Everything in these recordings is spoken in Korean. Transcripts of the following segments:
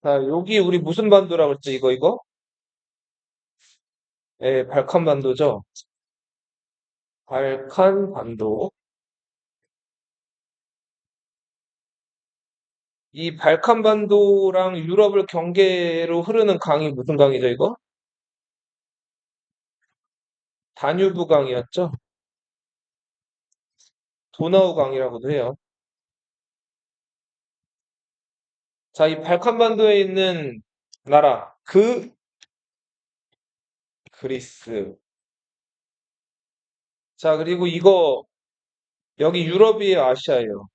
자, 여기 우리 무슨 반도라고 했지? 이거? 예, 발칸 반도죠? 발칸 반도. 이 발칸 반도랑 유럽을 경계로 흐르는 강이 무슨 강이죠, 이거? 다뉴브 강이었죠? 도나우 강이라고도 해요. 자, 이 발칸 반도에 있는 나라, 그리스. 자, 그리고 이거, 여기 유럽이에요, 아시아예요?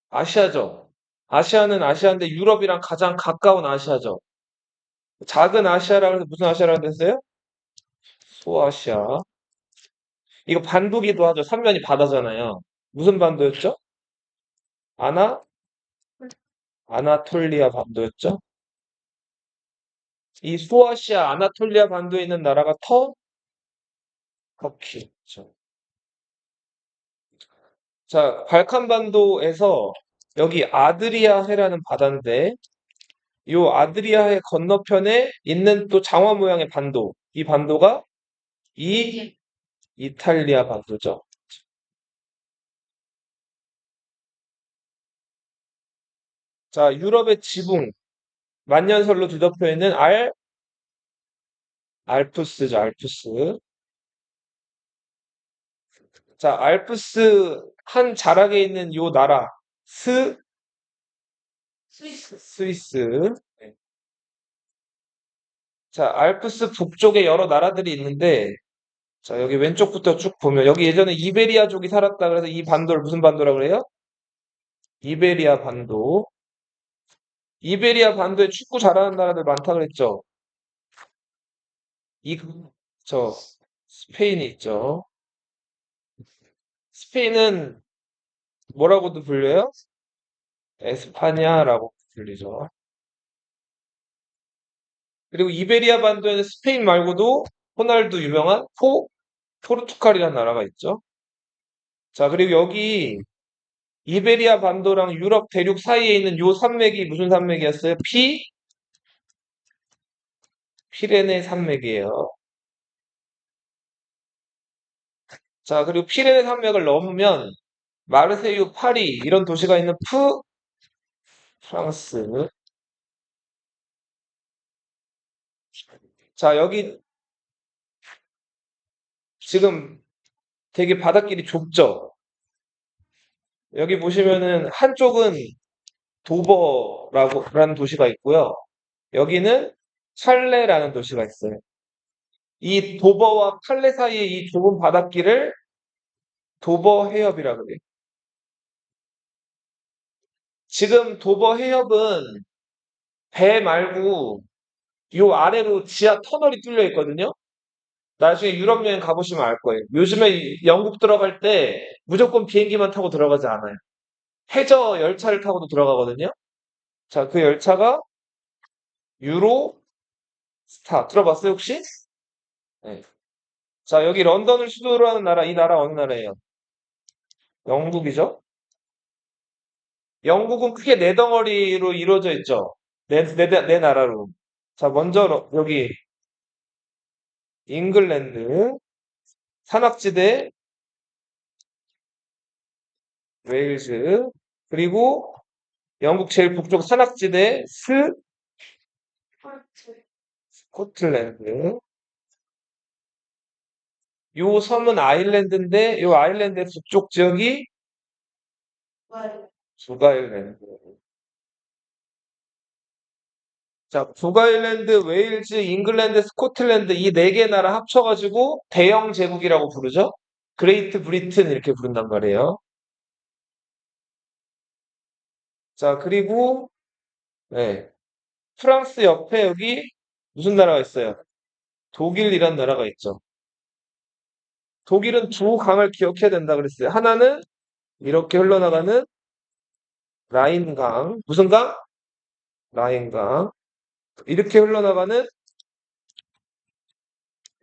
아시아죠? 아시아는 아시아인데 유럽이랑 가장 가까운 아시아죠? 작은 아시아라고 해서 무슨 아시아라고 했어요? 소아시아. 이거 반도기도 하죠. 삼면이 바다잖아요. 무슨 반도였죠? 아나? 아나톨리아 반도였죠? 이 소아시아 아나톨리아 반도에 있는 나라가 터키죠. 자, 발칸 반도에서 여기 아드리아해라는 바다인데 이 아드리아해 건너편에 있는 또 장화 모양의 반도. 이 반도가 이 이탈리아 반도죠. 자, 유럽의 지붕, 만년설로 뒤덮여 있는 알프스죠, 알프스. 자, 알프스 한 자락에 있는 요 나라, 스위스. 네. 자, 알프스 북쪽에 여러 나라들이 있는데, 자, 여기 왼쪽부터 쭉 보면, 여기 예전에 이베리아족이 살았다 그래서 이 반도를 무슨 반도라고 그래요? 이베리아 반도. 이베리아 반도에 축구 잘하는 나라들 많다 그랬죠? 이, 저, 스페인이 있죠. 스페인은 뭐라고도 불려요? 에스파냐라고 불리죠. 그리고 이베리아 반도에는 스페인 말고도 호날두 유명한 포르투갈이라는 나라가 있죠. 자, 그리고 여기 이베리아 반도랑 유럽 대륙 사이에 있는 요 산맥이 무슨 산맥이었어요? 피레네 산맥이에요. 자, 그리고 피레네 산맥을 넘으면 마르세유, 파리 이런 도시가 있는 프랑스. 자, 여기 지금 되게 바닷길이 좁죠? 여기 보시면은 한쪽은 도버라는 도시가 있고요. 여기는 찰레라는 도시가 있어요. 이 도버와 칼레 사이의 이 좁은 바닷길을 도버 해협이라 그래요. 지금 도버 해협은 배 말고 요 아래로 지하 터널이 뚫려 있거든요. 나중에 유럽 여행 가보시면 알 거예요. 요즘에 영국 들어갈 때 무조건 비행기만 타고 들어가지 않아요. 해저 열차를 타고도 들어가거든요. 자, 그 열차가 유로 스타 들어봤어요 혹시? 네. 자, 여기 런던을 수도로 하는 나라, 이 나라 어느 나라예요? 영국이죠? 영국은 크게 네 덩어리로 이루어져 있죠. 네 나라로. 자, 먼저 여기 잉글랜드, 산악지대, 웨일즈, 그리고 영국 제일 북쪽 산악지대, 스코틀랜드. 요 섬은 아일랜드인데, 요 아일랜드의 북쪽 지역이 북아일랜드. 자, 북아일랜드, 웨일즈, 잉글랜드, 스코틀랜드 이 네 개 나라 합쳐가지고 대영 제국이라고 부르죠. 그레이트 브리튼 이렇게 부른단 말이에요. 자, 그리고 네, 프랑스 옆에 여기 무슨 나라가 있어요? 독일이란 나라가 있죠. 독일은 두 강을 기억해야 된다 그랬어요. 하나는 이렇게 흘러나가는 라인강. 무슨 강? 라인강. 이렇게 흘러나가는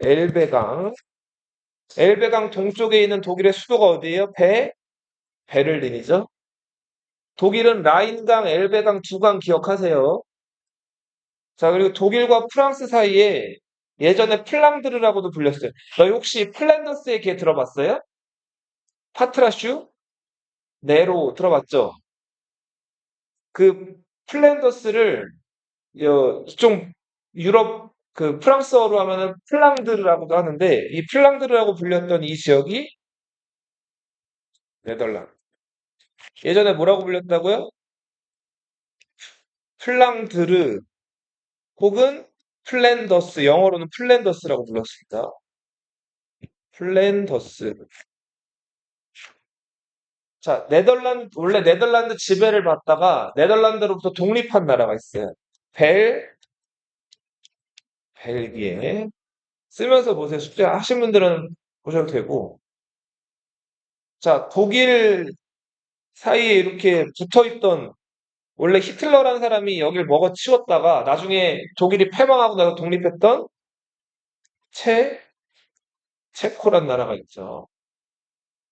엘베강. 엘베강 동쪽에 있는 독일의 수도가 어디예요? 베를린이죠. 독일은 라인강, 엘베강 두 강 기억하세요. 자, 그리고 독일과 프랑스 사이에 예전에 플랑드르라고도 불렸어요. 너희 혹시 플랜더스의 개 들어봤어요? 파트라슈? 네로 들어봤죠? 그 플랜더스를 이쪽 유럽 그 프랑스어로 하면은 플랑드르라고도 하는데 이 플랑드르라고 불렸던 이 지역이 네덜란드. 예전에 뭐라고 불렸다고요? 플랑드르 혹은 플랜더스, 영어로는 플랜더스라고 불렀습니다. 플랜더스. 자, 원래 네덜란드 지배를 받다가 네덜란드로부터 독립한 나라가 있어요. 벨기에. 쓰면서 보세요. 숙제 하신 분들은 보셔도 되고. 자, 독일 사이에 이렇게 붙어 있던 원래 히틀러라는 사람이 여길 먹어치웠다가 나중에 독일이 패망하고 나서 독립했던 체, 체코란 나라가 있죠.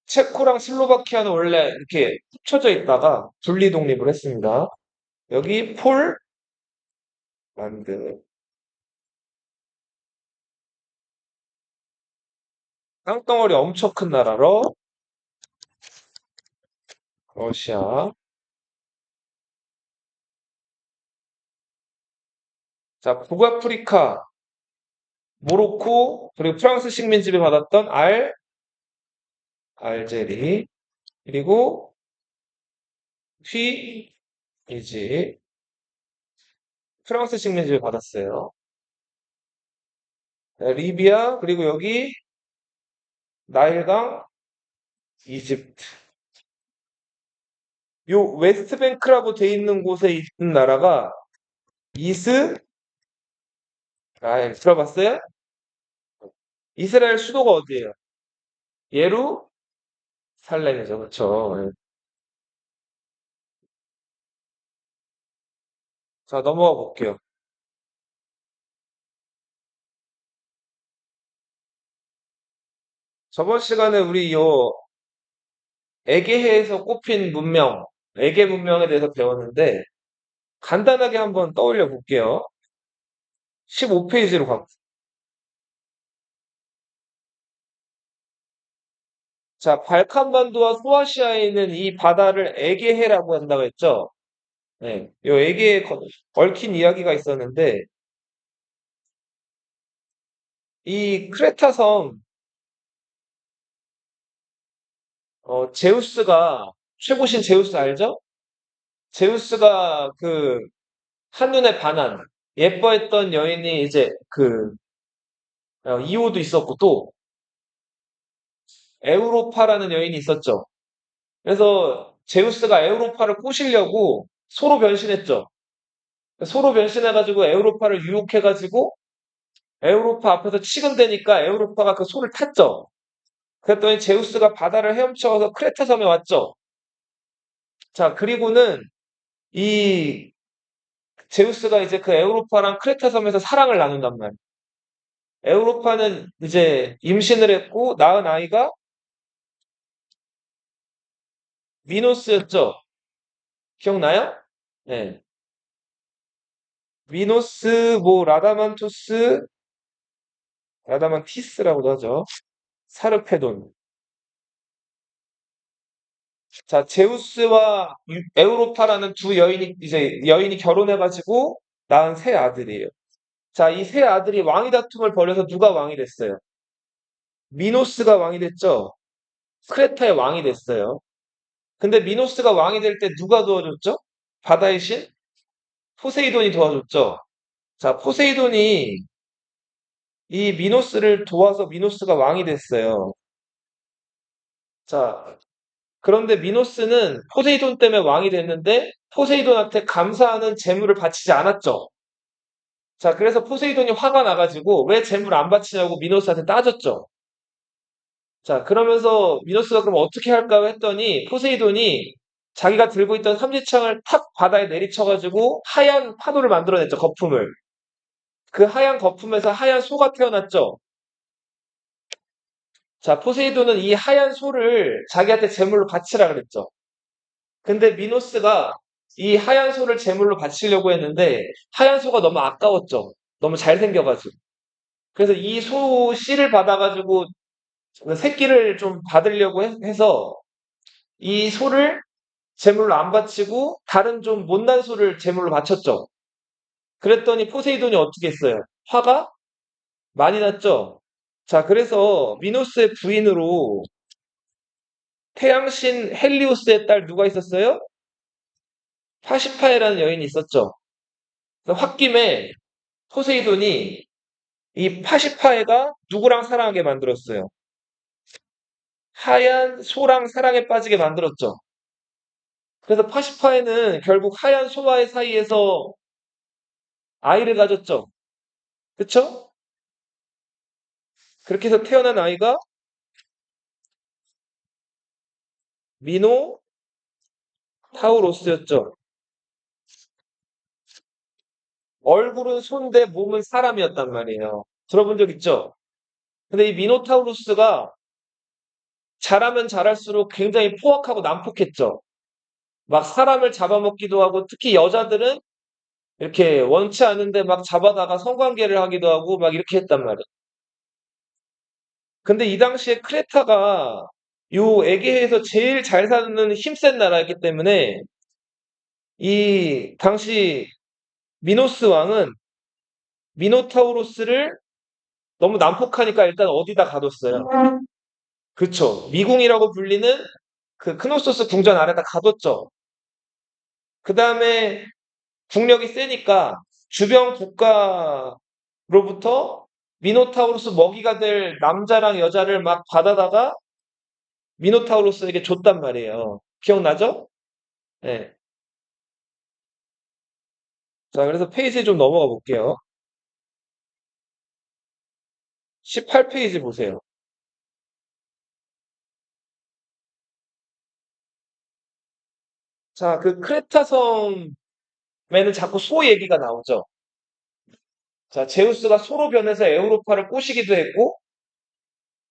체코랑 슬로바키아는 원래 이렇게 합쳐져 있다가 분리 독립을 했습니다. 여기 폴란드. 땅덩어리 엄청 큰 나라로 러시아. 자, 북아프리카, 모로코, 그리고 프랑스 식민 지배 받았던 알제리, 그리고 튀니지, 프랑스 식민 지배 받았어요. 리비아, 그리고 여기 나일강, 이집트. 요 웨스트뱅크라고 돼 있는 곳에 있는 나라가 이스라엘. 들어봤어요? 이스라엘 수도가 어디예요? 예루살렘이죠. 그렇죠. 예. 자, 넘어가 볼게요. 저번 시간에 우리 요 에게해에서 꼽힌 문명, 에게 문명에 대해서 배웠는데 간단하게 한번 떠올려 볼게요. 15페이지로 가고. 자, 발칸반도와 소아시아에 있는 이 바다를 에게해라고 한다고 했죠. 네, 요 에게에 얽힌 이야기가 있었는데 이 크레타 섬 제우스가 최고신 제우스 알죠? 제우스가 그 한눈에 반한 예뻐했던 여인이 이제 그 이호도 있었고 또 에우로파라는 여인이 있었죠. 그래서 제우스가 에우로파를 꼬시려고 소로 변신했죠. 소로 변신해가지고 에우로파를 유혹해가지고 에우로파 앞에서 치근대니까 에우로파가 그 소를 탔죠. 그랬더니 제우스가 바다를 헤엄쳐서 크레타 섬에 왔죠. 자, 그리고는 이 제우스가 이제 그 에우로파랑 크레타 섬에서 사랑을 나눈단 말이에요. 에우로파는 이제 임신을 했고 낳은 아이가 미노스였죠. 기억나요? 네. 미노스, 뭐 라다만티스라고도 하죠. 사르페돈. 자, 제우스와 에우로파라는 두 여인이 결혼해가지고 낳은 세 아들이에요. 자, 이 세 아들이 왕위 다툼을 벌여서 누가 왕이 됐어요? 미노스가 왕이 됐죠? 크레타의 왕이 됐어요. 근데 미노스가 왕이 될 때 누가 도와줬죠? 바다의 신? 포세이돈이 도와줬죠? 자, 포세이돈이 이 미노스를 도와서 미노스가 왕이 됐어요. 자, 그런데 미노스는 포세이돈 때문에 왕이 됐는데 포세이돈한테 감사하는 재물을 바치지 않았죠. 자, 그래서 포세이돈이 화가 나가지고 왜 재물을 안 바치냐고 미노스한테 따졌죠. 자, 그러면서 미노스가 그럼 어떻게 할까 했더니 포세이돈이 자기가 들고 있던 삼지창을 탁 바다에 내리쳐가지고 하얀 파도를 만들어냈죠, 거품을. 그 하얀 거품에서 하얀 소가 태어났죠. 자, 포세이돈은 이 하얀 소를 자기한테 제물로 바치라 그랬죠. 근데 미노스가 이 하얀 소를 제물로 바치려고 했는데 하얀 소가 너무 아까웠죠. 너무 잘생겨가지고. 그래서 이 소 씨를 받아가지고 새끼를 좀 받으려고 해서 이 소를 제물로 안 바치고 다른 좀 못난 소를 제물로 바쳤죠. 그랬더니 포세이돈이 어떻게 했어요? 화가 많이 났죠. 자, 그래서 미노스의 부인으로 태양신 헬리오스의 딸 누가 있었어요? 파시파에라는 여인이 있었죠. 그래서 홧김에 포세이돈이 이 파시파에가 누구랑 사랑하게 만들었어요? 하얀 소랑 사랑에 빠지게 만들었죠. 그래서 파시파에는 결국 하얀 소와의 사이에서 아이를 가졌죠. 그쵸? 그렇게 해서 태어난 아이가 미노타우로스였죠. 얼굴은 소인데 몸은 사람이었단 말이에요. 들어본 적 있죠? 근데 이 미노타우로스가 자라면 자랄수록 굉장히 포악하고 난폭했죠. 막 사람을 잡아먹기도 하고 특히 여자들은 이렇게 원치 않은데 막 잡아다가 성관계를 하기도 하고 막 이렇게 했단 말이에요. 근데 이 당시에 크레타가 요 에게해에서 제일 잘 사는 힘센 나라였기 때문에 이 당시 미노스 왕은 미노타우로스를 너무 난폭하니까 일단 어디다 가뒀어요. 그쵸. 미궁이라고 불리는 그 크노소스 궁전 아래다 가뒀죠. 그 다음에 국력이 세니까 주변 국가로부터 미노타우로스 먹이가 될 남자랑 여자를 막 받아다가 미노타우로스에게 줬단 말이에요. 기억나죠? 네. 자, 그래서 페이지 좀 넘어가 볼게요. 18페이지 보세요. 자, 그 크레타 섬에는 자꾸 소 얘기가 나오죠. 자, 제우스가 소로 변해서 에우로파를 꼬시기도 했고,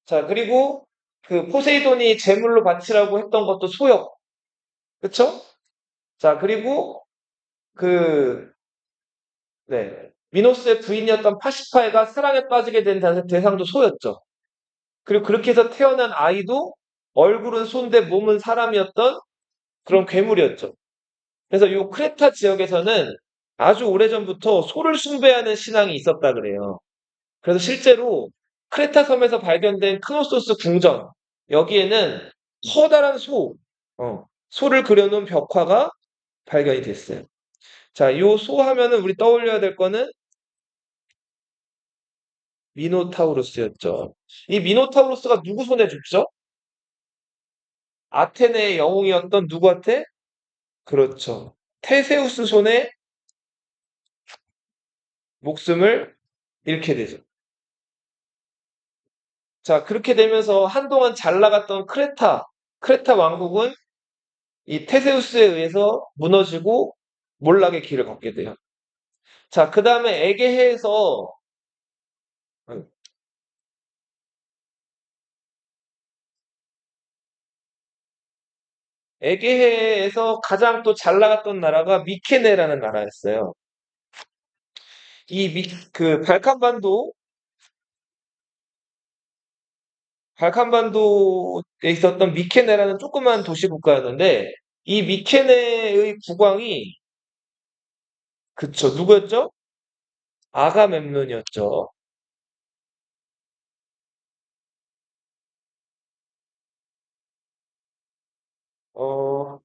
자, 그리고 그 포세이돈이 제물로 바치라고 했던 것도 소였고, 그쵸? 자, 그리고 그, 네. 미노스의 부인이었던 파시파에가 사랑에 빠지게 된 대상도 소였죠. 그리고 그렇게 해서 태어난 아이도 얼굴은 소인데 몸은 사람이었던 그런 괴물이었죠. 그래서 이 크레타 지역에서는 아주 오래전부터 소를 숭배하는 신앙이 있었다 그래요. 그래서 실제로 크레타 섬에서 발견된 크노소스 궁전, 여기에는 커다란 소를 그려놓은 벽화가 발견이 됐어요. 자, 요 소 하면은 우리 떠올려야 될 거는 미노타우루스였죠. 이 미노타우루스가 누구 손에 죽죠? 아테네의 영웅이었던 누구한테? 그렇죠. 테세우스 손에 목숨을 잃게 되죠. 자, 그렇게 되면서 한동안 잘 나갔던 크레타 왕국은 이 테세우스에 의해서 무너지고 몰락의 길을 걷게 돼요. 자, 그 다음에 에게해에서 가장 또 잘 나갔던 나라가 미케네라는 나라였어요. 그 발칸반도에 있었던 미케네라는 조그만 도시 국가였는데, 이 미케네의 국왕이, 그쵸, 누구였죠? 아가멤논이었죠. 어,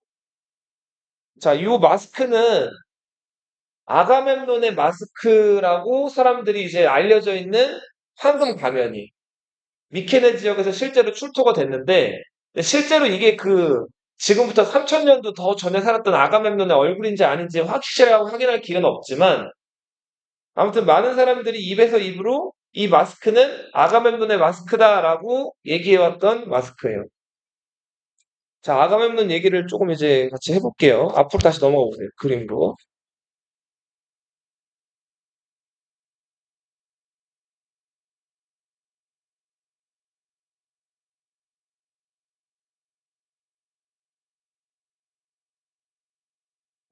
자, 이 마스크는 아가멤논의 마스크라고 사람들이 이제 알려져 있는 황금 가면이 미케네 지역에서 실제로 출토가 됐는데 실제로 이게 그 지금부터 3000년도 더 전에 살았던 아가멤논의 얼굴인지 아닌지 확실하게 확인할 기회는 없지만 아무튼 많은 사람들이 입에서 입으로 이 마스크는 아가멤논의 마스크다라고 얘기해왔던 마스크예요. 자, 아가멤논 얘기를 조금 이제 같이 해볼게요. 앞으로 다시 넘어가 보세요. 그림으로.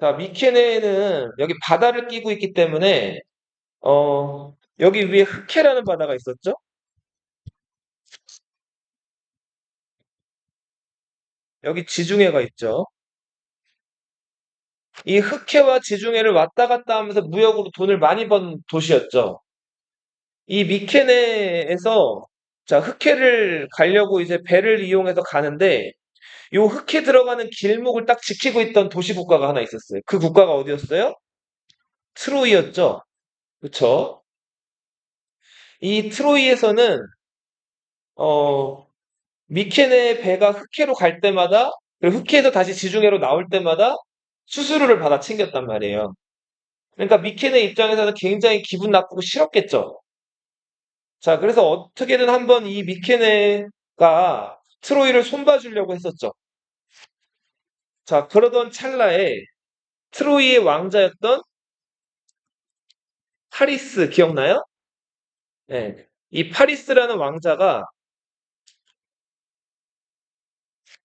자, 미케네는 여기 바다를 끼고 있기 때문에 여기 위에 흑해라는 바다가 있었죠? 여기 지중해가 있죠. 이 흑해와 지중해를 왔다 갔다 하면서 무역으로 돈을 많이 번 도시였죠. 이 미케네에서 자, 흑해를 가려고 이제 배를 이용해서 가는데 요 흑해 들어가는 길목을 딱 지키고 있던 도시 국가가 하나 있었어요. 그 국가가 어디였어요? 트로이였죠. 그쵸? 이 트로이에서는 어, 미케네 배가 흑해로 갈 때마다 그리고 흑해에서 다시 지중해로 나올 때마다 수수료를 받아 챙겼단 말이에요. 그러니까 미케네 입장에서는 굉장히 기분 나쁘고 싫었겠죠. 자, 그래서 어떻게든 한번 이 미케네가 트로이를 손봐주려고 했었죠. 자, 그러던 찰나에 트로이의 왕자였던 파리스 기억나요? 네. 이 파리스라는 왕자가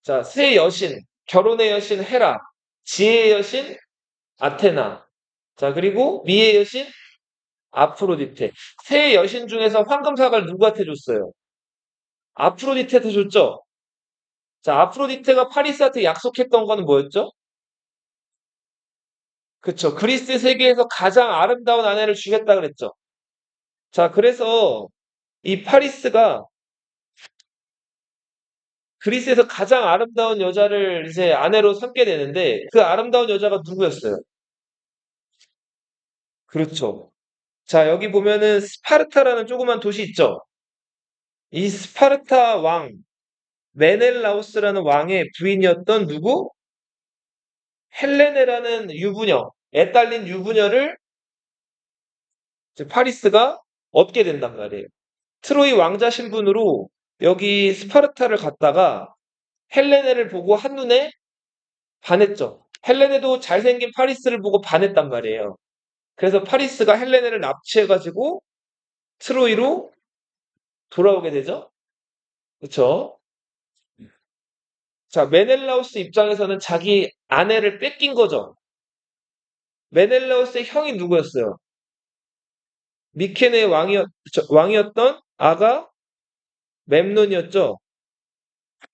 자, 새 여신, 결혼의 여신 헤라, 지혜의 여신 아테나, 자, 그리고 미의 여신 아프로디테. 세 여신 중에서 황금사과를 누구한테 줬어요? 아프로디테한테 줬죠? 자, 아프로디테가 파리스한테 약속했던 거는 뭐였죠? 그쵸. 그리스 세계에서 가장 아름다운 아내를 주겠다 그랬죠. 자, 그래서 이 파리스가 그리스에서 가장 아름다운 여자를 이제 아내로 삼게 되는데 그 아름다운 여자가 누구였어요? 그렇죠. 자, 여기 보면은 스파르타라는 조그만 도시 있죠? 이 스파르타 왕, 메넬라우스라는 왕의 부인이었던 누구? 헬레네라는 유부녀, 애딸린 유부녀를 이제 파리스가 얻게 된단 말이에요. 트로이 왕자 신분으로 여기 스파르타를 갔다가 헬레네를 보고 한눈에 반했죠. 헬레네도 잘생긴 파리스를 보고 반했단 말이에요. 그래서 파리스가 헬레네를 납치해가지고 트로이로 돌아오게 되죠. 그쵸? 자, 메넬라우스 입장에서는 자기 아내를 뺏긴 거죠. 메넬라우스의 형이 누구였어요? 미케네 왕이었던 아가 mem논이었죠.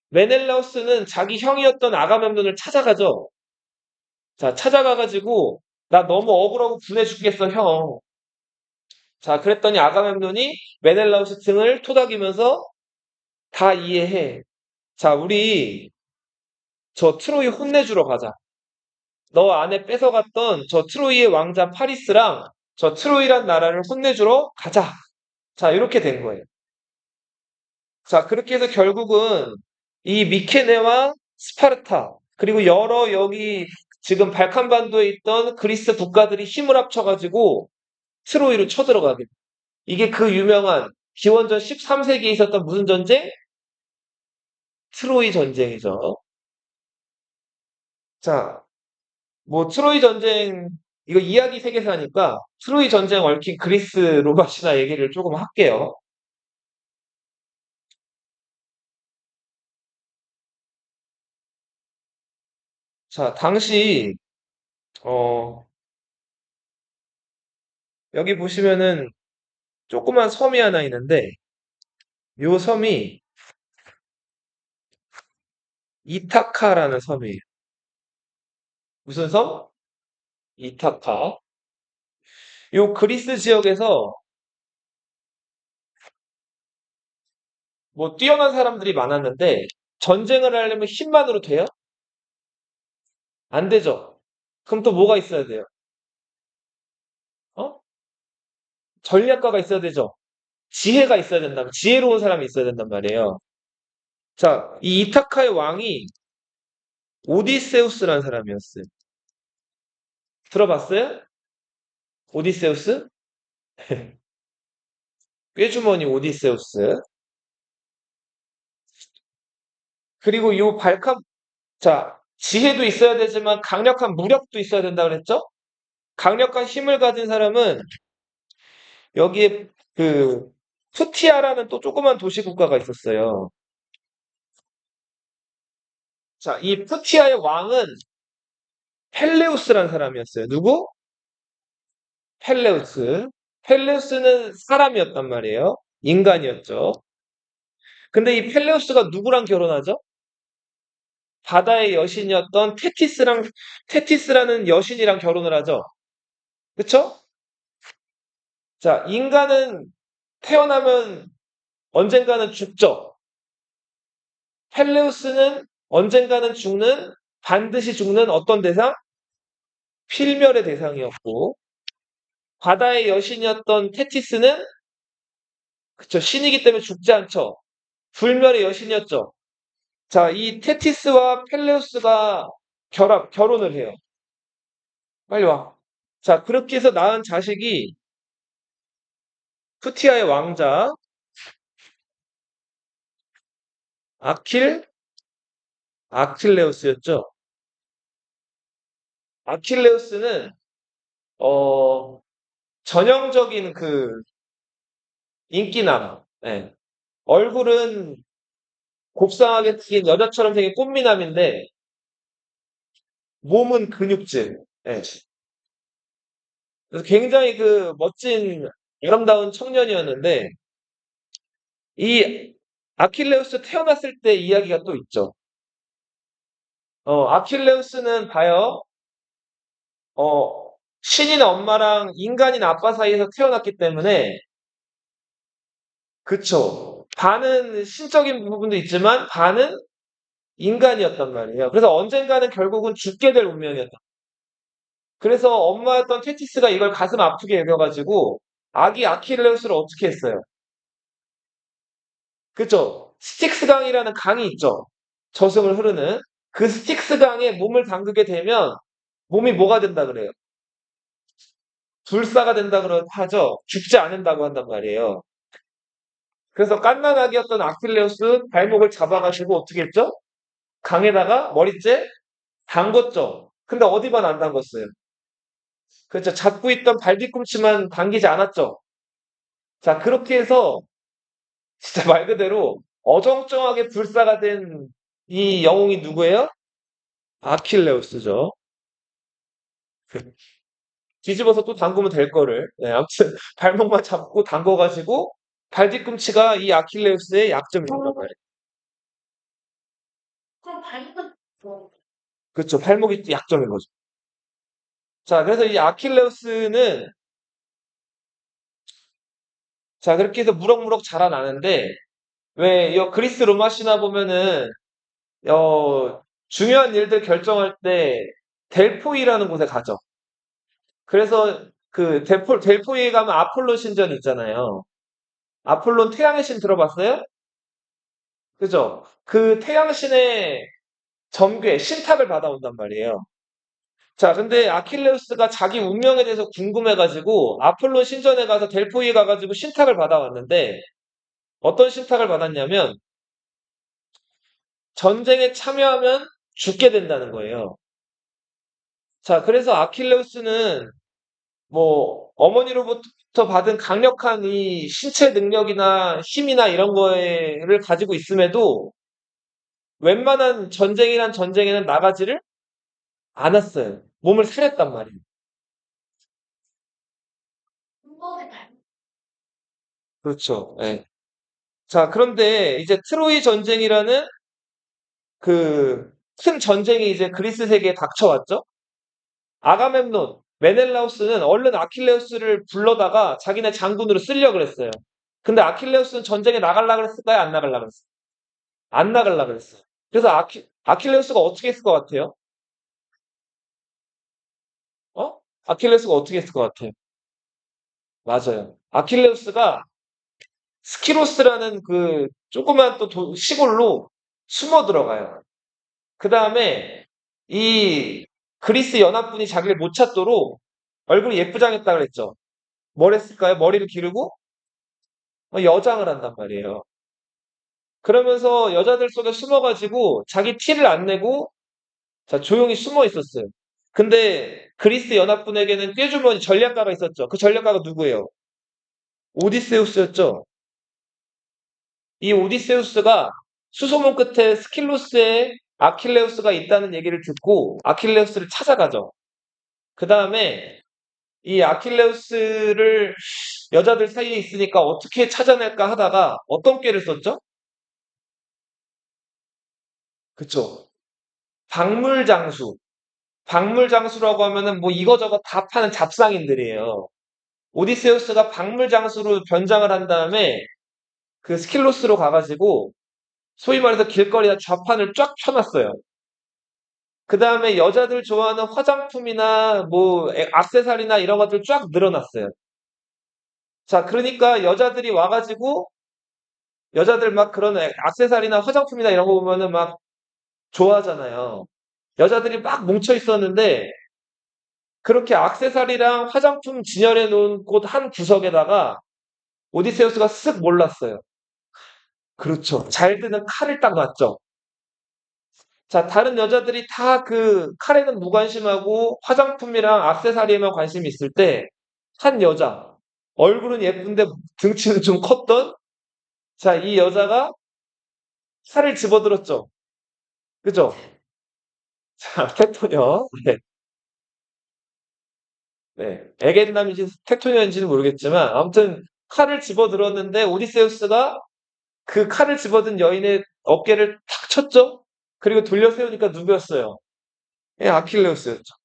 메넬라우스는 자기 형이었던 아가멤논을 찾아가죠. 자, 찾아가가지고 나 너무 억울하고 분해 죽겠어, 형. 자, 그랬더니 아가멤논이 메넬라우스 등을 토닥이면서 다 이해해. 자, 우리 저 트로이 혼내주러 가자. 너 안에 뺏어갔던 저 트로이의 왕자 파리스랑 저 트로이란 나라를 혼내주러 가자. 자, 이렇게 된 거예요. 자, 그렇게 해서 결국은 이 미케네와 스파르타, 그리고 여러 여기 지금 발칸반도에 있던 그리스 국가들이 힘을 합쳐가지고 트로이로 쳐들어가게. 이게 그 유명한 기원전 13세기에 있었던 무슨 전쟁? 트로이 전쟁이죠. 자, 뭐 트로이 전쟁, 이거 이야기 세계사 하니까 트로이 전쟁 얽힌 그리스 로마 신화 얘기를 조금 할게요. 자, 당시 어, 여기 보시면은 조그만 섬이 하나 있는데 요 섬이 이타카라는 섬이에요. 무슨 섬? 이타카. 요 그리스 지역에서 뭐 뛰어난 사람들이 많았는데 전쟁을 하려면 힘만으로 돼요? 안 되죠. 그럼 또 뭐가 있어야 돼요? 어? 전략가가 있어야 되죠. 지혜가 있어야 된다. 지혜로운 사람이 있어야 된단 말이에요. 자, 이 이타카의 왕이 오디세우스라는 사람이었어요. 들어봤어요? 오디세우스? 꾀주머니 오디세우스. 그리고 요 자, 지혜도 있어야 되지만 강력한 무력도 있어야 된다 그랬죠? 강력한 힘을 가진 사람은 여기에 그 푸티아라는 또 조그만 도시 국가가 있었어요. 자, 이 푸티아의 왕은 펠레우스란 사람이었어요. 누구? 펠레우스. 펠레우스는 사람이었단 말이에요. 인간이었죠. 근데 이 펠레우스가 누구랑 결혼하죠? 바다의 여신이었던 테티스라는 여신이랑 결혼을 하죠. 그쵸? 자, 인간은 태어나면 언젠가는 죽죠. 펠레우스는 언젠가는 죽는, 반드시 죽는 어떤 대상? 필멸의 대상이었고, 바다의 여신이었던 테티스는, 그쵸, 신이기 때문에 죽지 않죠. 불멸의 여신이었죠. 자, 이 테티스와 펠레우스가 결혼을 해요. 빨리 와. 자, 그렇게 해서 낳은 자식이 푸티아의 왕자, 아킬, 아킬레우스였죠. 아킬레우스는, 어, 전형적인 그 인기남, 예. 얼굴은 곱상하게 생긴 여자처럼 생긴 꽃미남인데, 몸은 근육질. 예. 그래서 굉장히 그 멋진, 아름다운 청년이었는데, 이 아킬레우스 태어났을 때 이야기가 또 있죠. 아킬레우스는 봐요. 신인 엄마랑 인간인 아빠 사이에서 태어났기 때문에, 그쵸. 반은 신적인 부분도 있지만, 반은 인간이었단 말이에요. 그래서 언젠가는 결국은 죽게 될 운명이었다. 그래서 엄마였던 테티스가 이걸 가슴 아프게 여겨가지고, 아기 아킬레우스를 어떻게 했어요? 그쵸? 스틱스 강이라는 강이 있죠. 저승을 흐르는. 그 스틱스 강에 몸을 담그게 되면, 몸이 뭐가 된다 그래요? 불사가 된다 하죠. 죽지 않는다고 한단 말이에요. 그래서 갓난아기였던 아킬레우스 발목을 잡아가지고 어떻게 했죠? 강에다가 머리째 담궜죠. 근데 어디만 안 담궜어요? 그렇죠. 잡고 있던 발뒤꿈치만 당기지 않았죠. 자, 그렇게 해서 진짜 말 그대로 어정쩡하게 불사가 된 이 영웅이 누구예요? 아킬레우스죠. 뒤집어서 또 담그면 될 거를. 네, 아무튼 발목만 잡고 담궈가지고 발뒤꿈치가 이 아킬레우스의 약점이란 말이에요. 그렇죠. 발목이 약점인 거죠. 자, 그래서 이 아킬레우스는 자, 그렇게 해서 무럭무럭 자라나는데 왜 이 그리스 로마 신화 보면은 중요한 일들 결정할 때 델포이라는 곳에 가죠. 그래서 그 델포이에 가면 아폴론 신전 있잖아요. 아폴론 태양의 신 들어봤어요? 그죠? 그 태양신의 점괘, 신탁을 받아온단 말이에요. 자, 근데 아킬레우스가 자기 운명에 대해서 궁금해가지고 아폴론 신전에 가서 델포이에 가가지고 신탁을 받아왔는데 어떤 신탁을 받았냐면 전쟁에 참여하면 죽게 된다는 거예요. 자, 그래서 아킬레우스는 뭐 어머니로부터 받은 강력한 이 신체 능력이나 힘이나 이런 거를 가지고 있음에도 웬만한 전쟁에는 나가지를 않았어요. 몸을 살렸단 말이에요. 그렇죠. 예. 자, 그런데 이제 트로이 전쟁이라는 그 큰 전쟁이 이제 그리스 세계에 닥쳐왔죠. 아가멤논, 메넬라우스는 얼른 아킬레우스를 불러다가 자기네 장군으로 쓰려고 그랬어요. 근데 아킬레우스는 전쟁에 나가려고 그랬을까요? 안 나가려고 그랬어요? 안 나가려고 그랬어요. 그래서 아킬레우스가 어떻게 했을 것 같아요? 아킬레우스가 어떻게 했을 것 같아요? 맞아요. 아킬레우스가 스키로스라는 그 조그만 또 시골로 숨어 들어가요. 그 다음에 이 그리스 연합군이 자기를 못 찾도록 얼굴이 예쁘장했다 그랬죠. 뭘 했을까요? 머리를 기르고 여장을 한단 말이에요. 그러면서 여자들 속에 숨어가지고 자기 티를 안 내고 자, 조용히 숨어 있었어요. 근데 그리스 연합군에게는 꾀주머니 전략가가 있었죠. 그 전략가가 누구예요? 오디세우스였죠. 이 오디세우스가 수소문 끝에 스킬로스의 아킬레우스가 있다는 얘기를 듣고 아킬레우스를 찾아가죠. 그 다음에 이 아킬레우스를 여자들 사이에 있으니까 어떻게 찾아낼까 하다가 어떤 꾀를 썼죠? 그쵸. 박물장수. 박물장수라고 하면은 뭐 이거저거 다 파는 잡상인들이에요. 오디세우스가 박물장수로 변장을 한 다음에 그 스킬로스로 가가지고 소위 말해서 길거리에 좌판을 쫙 펴놨어요. 그 다음에 여자들 좋아하는 화장품이나 뭐 액세서리나 이런 것들 쫙 늘어났어요. 자, 그러니까 여자들이 와가지고 여자들 막 그런 액세서리나 화장품이나 이런 거 보면은 막 좋아하잖아요. 여자들이 막 뭉쳐 있었는데 그렇게 액세서리랑 화장품 진열해 놓은 곳 한 구석에다가 오디세우스가 쓱 몰랐어요. 그렇죠. 잘 드는 칼을 딱 놨죠. 자, 다른 여자들이 다 그 칼에는 무관심하고 화장품이랑 액세서리에만 관심이 있을 때 한 여자, 얼굴은 예쁜데 등치는 좀 컸던 자, 이 여자가 칼을 집어들었죠. 그죠? 자, 테토녀. 네. 네. 에겐남인지 테토녀인지는 모르겠지만 아무튼 칼을 집어들었는데 오디세우스가 그 칼을 집어든 여인의 어깨를 탁 쳤죠? 그리고 돌려 세우니까 누구였어요? 예, 아킬레우스였죠.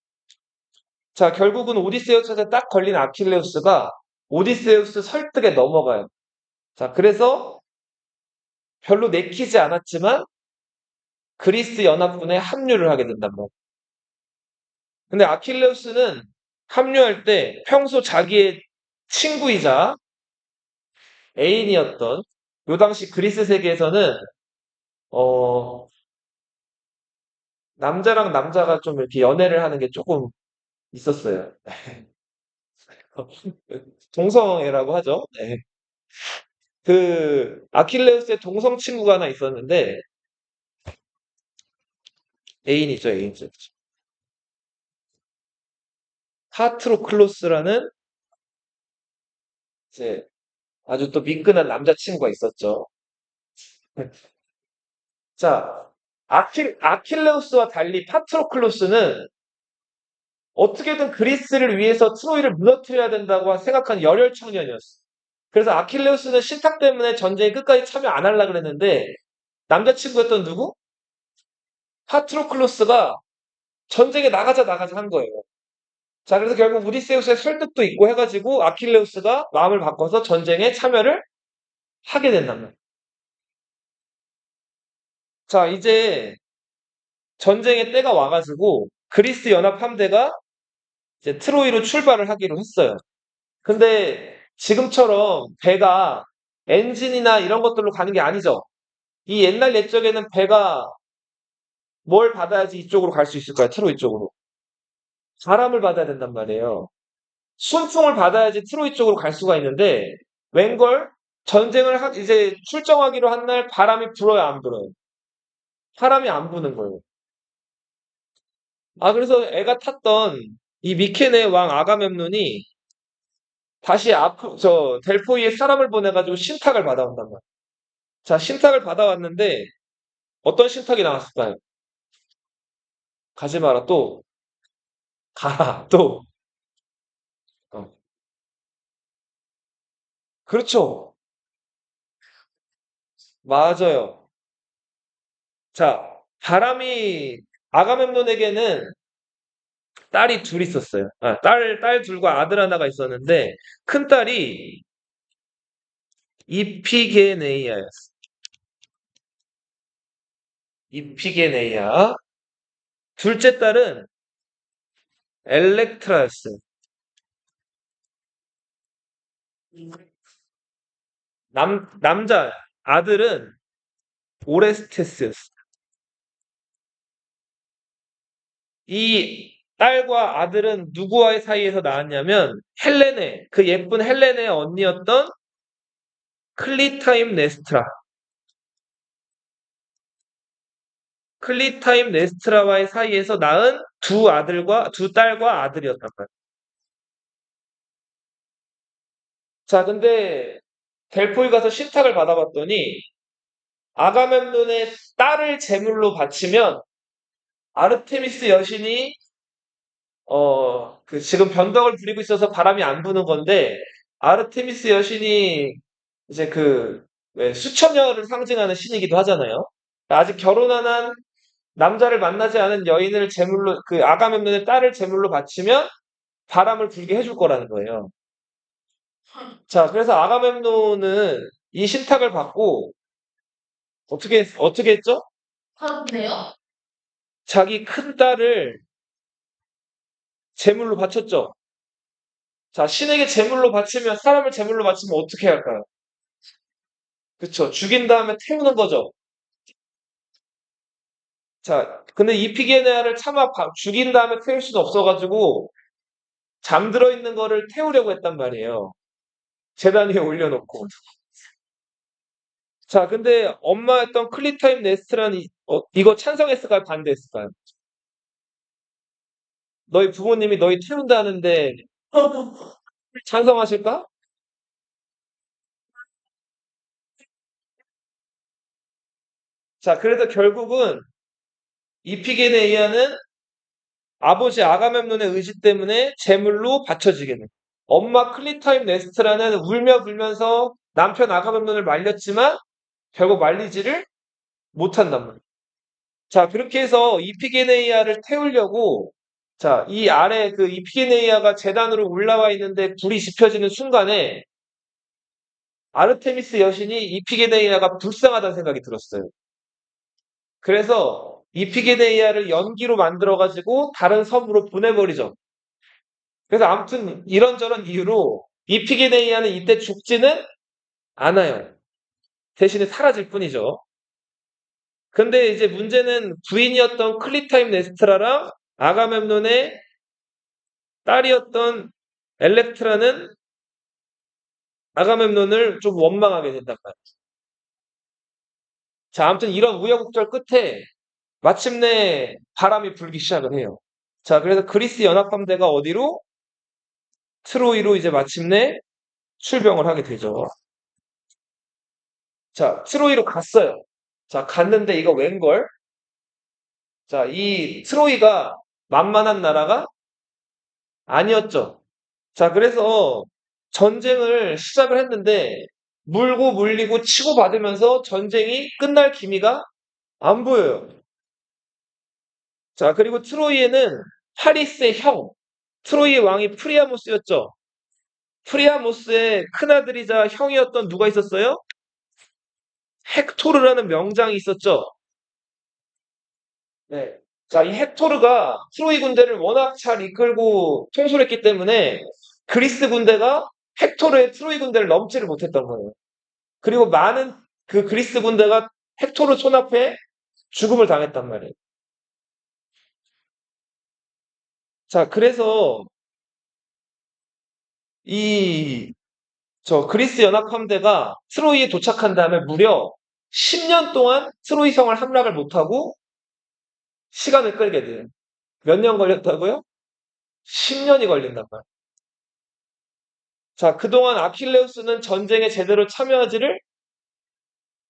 자, 결국은 오디세우스한테 딱 걸린 아킬레우스가 오디세우스 설득에 넘어가요. 자, 그래서 별로 내키지 않았지만 그리스 연합군에 합류를 하게 된단 말이에요. 근데 아킬레우스는 합류할 때 평소 자기의 친구이자 애인이었던 요 당시 그리스 세계에서는 어, 남자랑 남자가 좀 이렇게 연애를 하는 게 조금 있었어요. 동성애라고 하죠. 네. 그 아킬레우스의 동성 친구가 하나 있었는데 애인이죠, 애인이죠. 파트로클로스라는 이제 아주 또 민끈한 남자친구가 있었죠. 자, 아킬레우스와 달리 파트로클로스는 어떻게든 그리스를 위해서 트로이를 무너뜨려야 된다고 생각한 열혈 청년이었어. 그래서 아킬레우스는 신탁 때문에 전쟁에 끝까지 참여 안 하려고 그랬는데 남자친구였던 누구? 파트로클로스가 전쟁에 나가자 한 거예요. 자, 그래서 결국 우디세우스의 설득도 있고 해가지고 아킬레우스가 마음을 바꿔서 전쟁에 참여를 하게 된단 말이에요. 자, 이제 전쟁의 때가 와가지고 그리스 연합 함대가 이제 트로이로 출발을 하기로 했어요. 근데 지금처럼 배가 엔진이나 이런 것들로 가는 게 아니죠. 이 옛날 옛적에는 배가 뭘 받아야지 이쪽으로 갈 수 있을까요? 트로이 쪽으로. 바람을 받아야 된단 말이에요. 순풍을 받아야지 트로이 쪽으로 갈 수가 있는데 웬걸 이제 출정하기로 한 날 바람이 불어요, 안 불어요? 바람이 안 부는 거예요. 아, 그래서 애가 탔던 이 미케네 왕 아가멤논이 다시 델포이에 사람을 보내가지고 신탁을 받아온단 말이에요. 자, 신탁을 받아왔는데 어떤 신탁이 나왔을까요? 가지 마라, 또. 가라, 또. 어, 그렇죠. 맞아요. 자, 아가멤논에게는 딸이 둘 있었어요. 아, 딸 둘과 아들 하나가 있었는데, 큰 딸이 이피게네이아였어요. 이피게네이아. 둘째 딸은 엘렉트라였어요. 남자, 아들은 오레스테스였어요. 이 딸과 아들은 누구와의 사이에서 나왔냐면, 그 예쁜 헬레네의 언니였던 클리타임 네스트라. 클리타임 네스트라와의 사이에서 낳은 두 딸과 아들이었단 말이에요. 자, 근데 델포이 가서 신탁을 받아봤더니 아가멤논의 딸을 제물로 바치면 아르테미스 여신이 지금 변덕을 부리고 있어서 바람이 안 부는 건데 아르테미스 여신이 이제 왜 수천녀를 상징하는 신이기도 하잖아요. 아직 결혼 안 한 남자를 만나지 않은 여인을 제물로 아가멤논의 딸을 제물로 바치면 바람을 불게 해줄 거라는 거예요. 자, 그래서 아가멤논은 이 신탁을 받고 어떻게 했죠? 하는데요? 자기 큰 딸을 제물로 바쳤죠. 자, 신에게 제물로 바치면 사람을 제물로 바치면 어떻게 할까요? 그쵸? 죽인 다음에 태우는 거죠. 자, 근데 이피게네아를 차마 죽인 다음에 태울 수는 없어가지고 잠들어 있는 거를 태우려고 했단 말이에요. 재단 위에 올려놓고. 자, 근데 엄마였던 클리타임 네스트란 이거 찬성했을까요? 반대했을까요? 너희 부모님이 너희 태운다는데 찬성하실까? 자, 그래서 결국은 이피게네이아는 아버지 아가멤논의 의지 때문에 제물로 바쳐지게 돼. 엄마 클리타임 네스트라는 울며 불면서 남편 아가멤논을 말렸지만 결국 말리지를 못한단 말이야. 자, 그렇게 해서 이피게네이아를 태우려고 자, 이 아래 이피게네이아가 재단으로 올라와 있는데 불이 지펴지는 순간에 아르테미스 여신이 이피게네이아가 불쌍하다는 생각이 들었어요. 그래서 이피게네이아를 연기로 만들어가지고 다른 섬으로 보내버리죠. 그래서 아무튼 이런저런 이유로 이피게네이아는 이때 죽지는 않아요. 대신에 사라질 뿐이죠. 근데 이제 문제는 부인이었던 클리타임 네스트라랑 아가멤논의 딸이었던 엘렉트라는 아가멤논을 좀 원망하게 된단 말이에요. 자, 아무튼 이런 우여곡절 끝에 마침내 바람이 불기 시작을 해요. 자, 그래서 그리스 연합함대가 어디로? 트로이로 이제 마침내 출병을 하게 되죠. 자, 트로이로 갔어요. 자, 갔는데 이거 웬걸? 자, 이 트로이가 만만한 나라가 아니었죠. 자, 그래서 전쟁을 시작을 했는데 물고 물리고 치고받으면서 전쟁이 끝날 기미가 안 보여요. 자, 그리고 트로이에는 파리스의 형, 트로이의 왕이 프리아모스였죠. 프리아모스의 큰아들이자 형이었던 누가 있었어요? 헥토르라는 명장이 있었죠. 네. 자, 이 헥토르가 트로이 군대를 워낙 잘 이끌고 통솔했기 때문에 그리스 군대가 헥토르의 트로이 군대를 넘지를 못했던 거예요. 그리고 많은 그리스 군대가 헥토르 손 앞에 죽음을 당했단 말이에요. 자, 그래서 이 그리스 연합함대가 트로이에 도착한 다음에 무려 10년 동안 트로이 성을 함락을 못하고 시간을 끌게 돼요. 몇 년 걸렸다고요? 10년이 걸린단 말이에요. 자, 그동안 아킬레우스는 전쟁에 제대로 참여하지를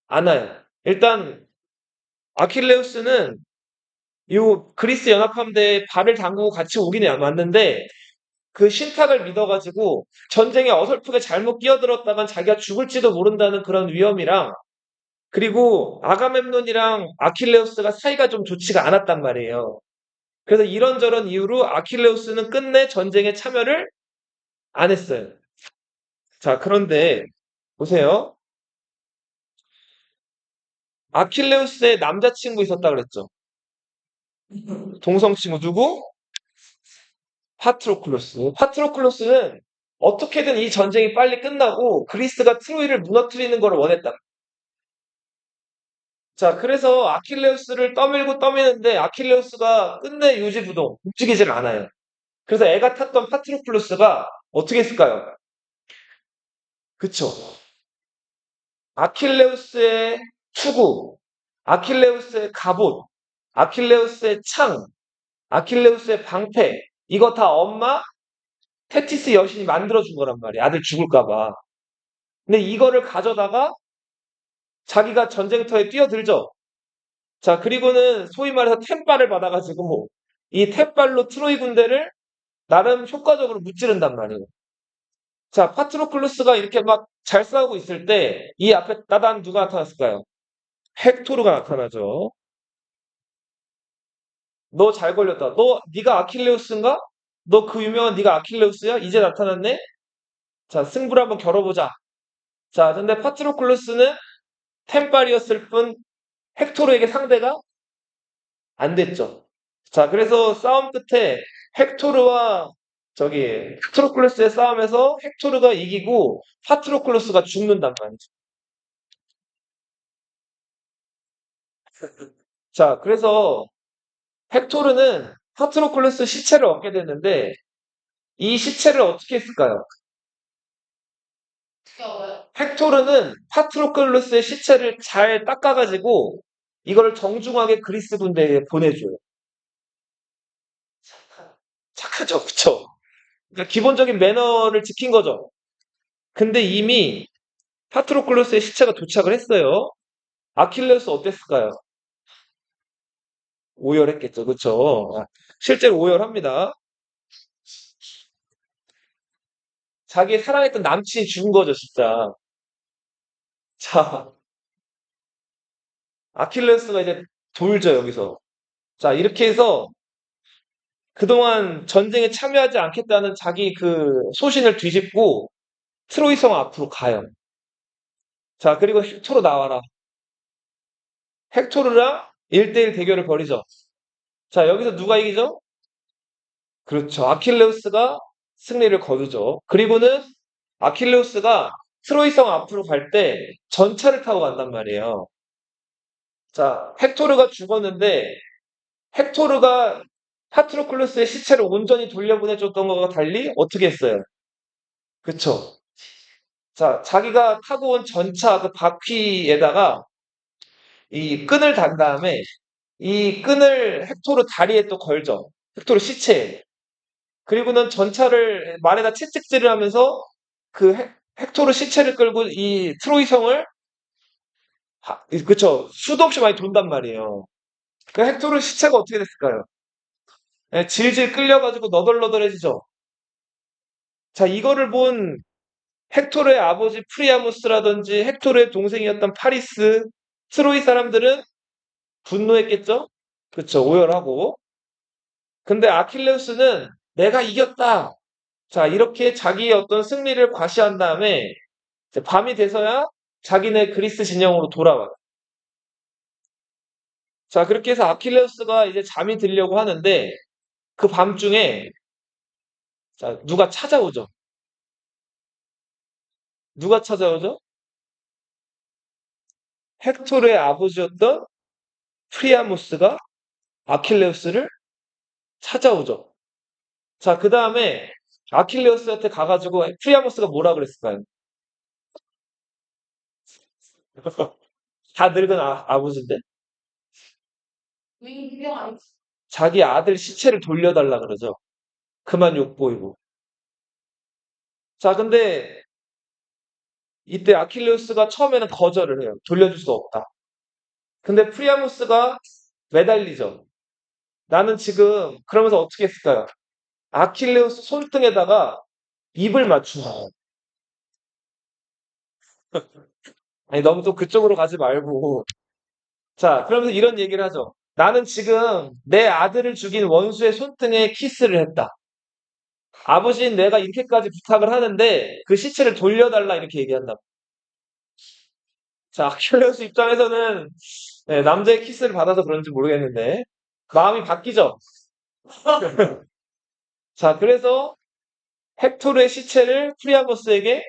않아요. 일단 아킬레우스는 이 그리스 연합함대에 발을 담그고 같이 오긴 왔는데 그 신탁을 믿어가지고 전쟁에 어설프게 잘못 끼어들었다간 자기가 죽을지도 모른다는 그런 위험이랑 그리고 아가멤논이랑 아킬레우스가 사이가 좀 좋지가 않았단 말이에요. 그래서 이런저런 이유로 아킬레우스는 끝내 전쟁에 참여를 안 했어요. 자, 그런데 보세요. 아킬레우스의 남자친구 있었다 그랬죠. 동성친구 누구? 파트로클로스. 파트로클로스는 어떻게든 이 전쟁이 빨리 끝나고 그리스가 트로이를 무너뜨리는 걸 원했다. 자, 그래서 아킬레우스를 떠밀고 떠미는데 아킬레우스가 끝내 유지부동, 움직이질 않아요. 그래서 애가 탔던 파트로클로스가 어떻게 했을까요? 그쵸. 아킬레우스의 투구, 아킬레우스의 갑옷, 아킬레우스의 창, 아킬레우스의 방패, 이거 다 엄마 테티스 여신이 만들어준 거란 말이야. 아들 죽을까봐. 근데 이거를 가져다가 자기가 전쟁터에 뛰어들죠. 자, 그리고는 소위 말해서 템발을 받아가지고 이 템발로 트로이 군대를 나름 효과적으로 무찌른단 말이에요. 자, 파트로클루스가 이렇게 막 잘 싸우고 있을 때 이 앞에 따단 누가 나타났을까요? 헥토르가 나타나죠. 너 잘 걸렸다. 네가 아킬레우스인가? 너 그 유명한 네가 아킬레우스야? 이제 나타났네? 자, 승부를 한번 겨뤄보자. 자, 근데 파트로클루스는 템빨이었을 뿐 헥토르에게 상대가 안 됐죠. 자, 그래서 싸움 끝에 헥토르와 파트로클루스의 싸움에서 헥토르가 이기고 파트로클루스가 죽는단 말이죠. 자, 그래서 헥토르는 파트로클루스 시체를 얻게 됐는데 이 시체를 어떻게 했을까요? 헥토르는 파트로클루스의 시체를 잘 닦아가지고 이걸 정중하게 그리스 군대에 보내줘요. 착하죠, 그쵸? 그러니까 기본적인 매너를 지킨 거죠. 근데 이미 파트로클루스의 시체가 도착을 했어요. 아킬레우스 어땠을까요? 오열했겠죠, 그쵸? 실제로 오열합니다. 자기 사랑했던 남친이 죽은 거죠, 진짜. 자, 아킬레우스가 이제 돌죠, 여기서. 자, 이렇게 해서 그동안 전쟁에 참여하지 않겠다는 자기 그 소신을 뒤집고 트로이성 앞으로 가요. 자, 그리고 헥토르 나와라. 헥토르랑 1대1 대결을 벌이죠. 자, 여기서 누가 이기죠? 그렇죠. 아킬레우스가 승리를 거두죠. 그리고는 아킬레우스가 트로이성 앞으로 갈 때 전차를 타고 간단 말이에요. 자, 헥토르가 죽었는데 헥토르가 파트로클루스의 시체를 온전히 돌려보내줬던 것과 달리 어떻게 했어요? 그쵸? 자, 자기가 타고 온 전차 그 바퀴에다가 이 끈을 단 다음에 이 끈을 헥토르 다리에 또 걸죠. 헥토르 시체에. 그리고는 전차를 말에다 채찍질을 하면서 그 헥토르 시체를 끌고 이 트로이 성을 그쵸. 수도 없이 많이 돈단 말이에요. 그 헥토르 시체가 어떻게 됐을까요? 예, 질질 끌려가지고 너덜너덜해지죠. 자, 이거를 본 헥토르의 아버지 프리아무스라든지 헥토르의 동생이었던 파리스, 트로이 사람들은 분노했겠죠? 그쵸, 오열하고. 근데 아킬레우스는 내가 이겼다. 자, 이렇게 자기의 어떤 승리를 과시한 다음에 이제 밤이 돼서야 자기네 그리스 진영으로 돌아와요. 자, 그렇게 해서 아킬레우스가 이제 잠이 들려고 하는데 그 밤중에 자, 누가 찾아오죠? 누가 찾아오죠? 헥토르의 아버지였던 프리아무스가 아킬레우스를 찾아오죠. 자, 그 다음에 아킬레우스한테 가가지고 프리아무스가 뭐라 그랬을까요? 다 늙은 아버지인데 자기 아들 시체를 돌려달라 그러죠. 그만 욕보이고. 자, 근데 이때 아킬레우스가 처음에는 거절을 해요. 돌려줄 수 없다. 근데 프리아무스가 매달리죠. 나는 지금 그러면서 어떻게 했을까요? 아킬레우스 손등에다가 입을 맞추고 아니 너무 또 그쪽으로 가지 말고 자 그러면서 이런 얘기를 하죠. 나는 지금 내 아들을 죽인 원수의 손등에 키스를 했다. 아버지는 내가 이렇게까지 부탁을 하는데 그 시체를 돌려달라 이렇게 얘기한다. 자 아킬레우스 입장에서는 네, 남자의 키스를 받아서 그런지 모르겠는데 마음이 바뀌죠. 자 그래서 헥토르의 시체를 프리아모스에게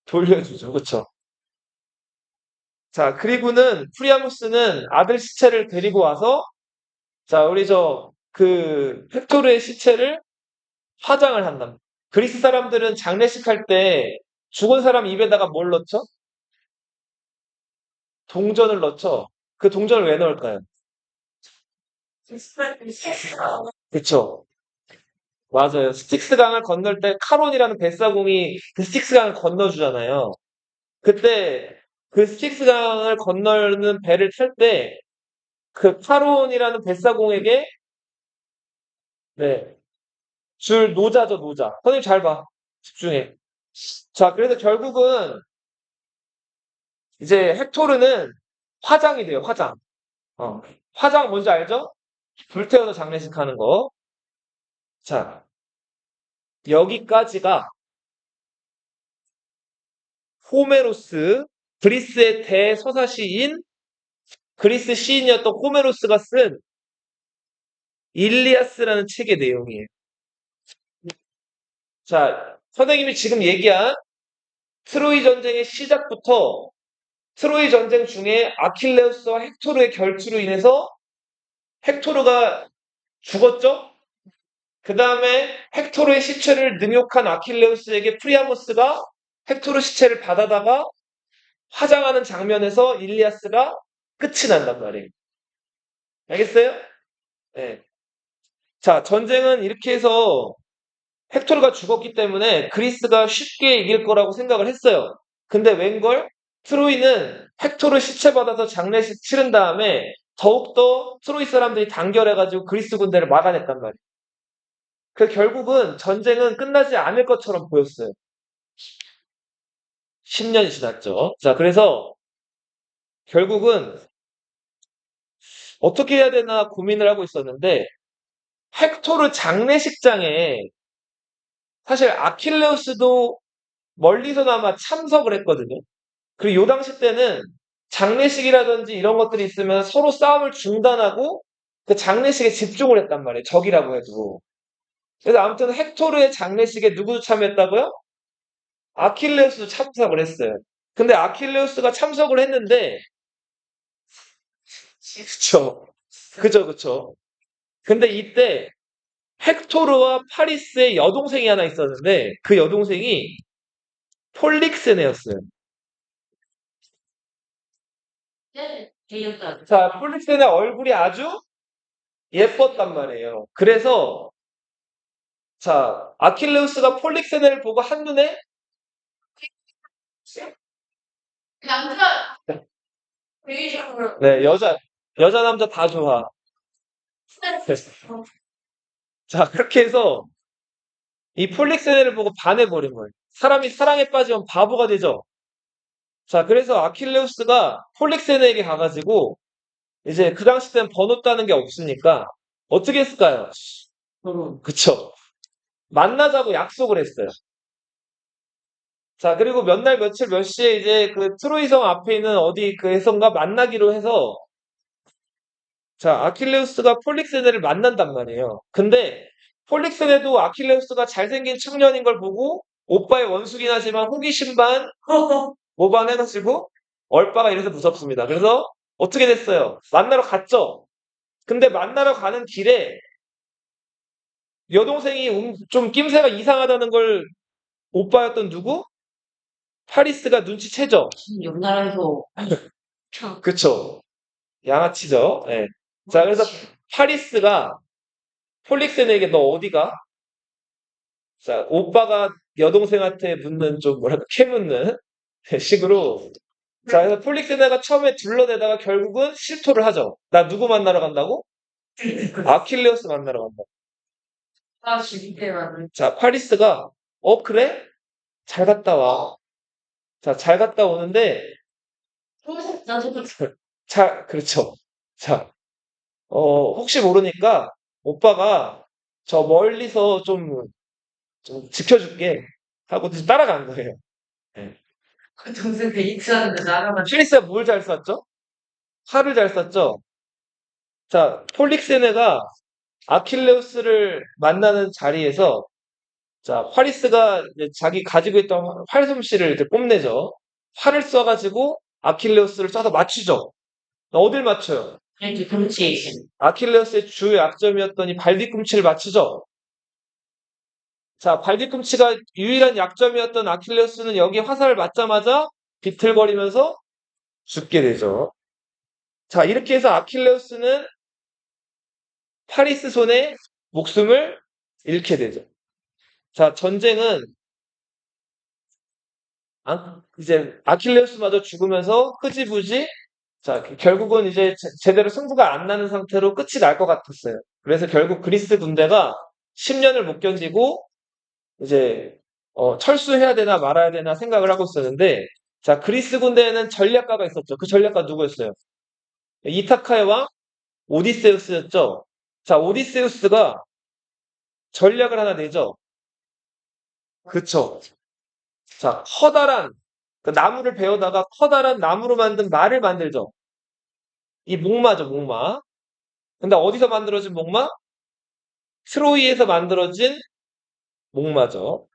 돌려주죠. 그쵸? 자, 그리고는 프리아무스는 아들 시체를 데리고 와서 자, 우리 헥토르의 시체를 화장을 한다. 그리스 사람들은 장례식 할 때 죽은 사람 입에다가 뭘 넣죠? 동전을 넣죠. 그 동전을 왜 넣을까요? 그쵸. 맞아요. 스틱스 강을 건널 때 카론이라는 뱃사공이 그 스틱스 강을 건너주잖아요. 그때 그 스틱스강을 건너는 배를 탈 때 그 파론이라는 뱃사공에게 네, 줄 노자죠, 노자. 선생님 잘 봐. 집중해. 자, 그래서 결국은 이제 헥토르는 화장이 돼요, 화장. 어. 화장 뭔지 알죠? 불태워서 장례식 하는 거. 자, 여기까지가 호메로스, 그리스의 대서사시인, 그리스 시인이었던 호메로스가 쓴 일리아스라는 책의 내용이에요. 자, 선생님이 지금 얘기한 트로이 전쟁의 시작부터 트로이 전쟁 중에 아킬레우스와 헥토르의 결투로 인해서 헥토르가 죽었죠? 그 다음에 헥토르의 시체를 능욕한 아킬레우스에게 프리아모스가 헥토르 시체를 받아다가 화장하는 장면에서 일리아스가 끝이 난단 말이에요. 알겠어요? 네. 자, 전쟁은 이렇게 해서 헥토르가 죽었기 때문에 그리스가 쉽게 이길 거라고 생각을 했어요. 근데 웬걸? 트로이는 헥토르 시체 받아서 장례식 치른 다음에 더욱더 트로이 사람들이 단결해가지고 그리스 군대를 막아냈단 말이에요. 그 결국은 전쟁은 끝나지 않을 것처럼 보였어요. 10년이 지났죠. 자, 그래서 결국은 어떻게 해야 되나 고민을 하고 있었는데 헥토르 장례식장에 사실 아킬레우스도 멀리서나마 참석을 했거든요. 그리고 요 당시 때는 장례식이라든지 이런 것들이 있으면 서로 싸움을 중단하고 그 장례식에 집중을 했단 말이에요. 적이라고 해도. 그래서 아무튼 헥토르의 장례식에 누구도 참여했다고요? 아킬레우스도 참석을 했어요. 근데 아킬레우스가 참석을 했는데 그쵸. 그쵸. 근데 이때 헥토르와 파리스의 여동생이 하나 있었는데 그 여동생이 폴릭세네였어요. 자, 폴릭세네 얼굴이 아주 예뻤단 말이에요. 그래서 자, 아킬레우스가 폴릭세네를 보고 한눈에 남자 네, 여자 남자 다 좋아. 자, 그렇게 해서 이 폴릭세네를 보고 반해버린 거예요. 사람이 사랑에 빠지면 바보가 되죠. 자, 그래서 아킬레우스가 폴릭세네에게 가가지고 이제 그 당시 때는 번호 따는 게 없으니까 어떻게 했을까요? 그쵸. 만나자고 약속을 했어요. 자, 그리고 몇 날 며칠 몇 시에 이제 그 트로이성 앞에 있는 어디 그 해성과 만나기로 해서 자, 아킬레우스가 폴릭세네를 만난단 말이에요. 근데 폴릭세네도 아킬레우스가 잘생긴 청년인 걸 보고 오빠의 원수긴 하지만 호기심 반, 모반 해가지고 얼빠가 이래서 무섭습니다. 그래서 어떻게 됐어요? 만나러 갔죠? 근데 만나러 가는 길에 여동생이 좀 낌새가 이상하다는 걸 오빠였던 누구? 파리스가 눈치채죠? 옆 나라에서 그쵸. 양아치죠. 예. 자, 그래서 파리스가 폴릭센에게 너 어디가? 자, 오빠가 여동생한테 묻는 좀 뭐랄까 캐묻는 식으로 자, 그래서 폴릭세네가 처음에 둘러대다가 결국은 실토를 하죠. 나 누구 만나러 간다고? 아킬레우스 만나러 간다. 아 진짜 자, 파리스가 그래? 잘 갔다 와. 자, 잘 갔다 오는데 나도 자, 그렇죠. 자, 혹시 모르니까 오빠가 저 멀리서 좀 지켜줄게 하고 이제 따라간 거예요. 예. 그 동생 데이트하는데 나가만 필리스가 뭘 잘 쐈죠? 활을 잘 쐈죠? 자, 폴릭세네가 아킬레우스를 만나는 자리에서 자, 파리스가 이제 자기 가지고 있던 활솜씨를 이렇게 뽐내죠. 활을 쏴가지고 아킬레우스를 쏴서 맞추죠. 어딜 맞춰요? 이렇게 그렇지. 아킬레우스의 주 약점이었던 이 발뒤꿈치를 맞추죠. 자, 발뒤꿈치가 유일한 약점이었던 아킬레우스는 여기 화살을 맞자마자 비틀거리면서 죽게 되죠. 자, 이렇게 해서 아킬레우스는 파리스 손에 목숨을 잃게 되죠. 자, 전쟁은 이제 아킬레우스마저 죽으면서 흐지부지 자, 결국은 이제 제대로 승부가 안 나는 상태로 끝이 날 것 같았어요. 그래서 결국 그리스 군대가 10년을 못 견디고 이제 철수해야 되나 말아야 되나 생각을 하고 있었는데 자, 그리스 군대에는 전략가가 있었죠. 그 전략가 누구였어요? 이타카의 왕 오디세우스였죠. 자, 오디세우스가 전략을 하나 내죠. 그쵸. 자, 커다란 그 나무를 베어다가 커다란 나무로 만든 말을 만들죠. 이 목마죠, 목마. 근데 어디서 만들어진 목마? 트로이에서 만들어진 목마죠.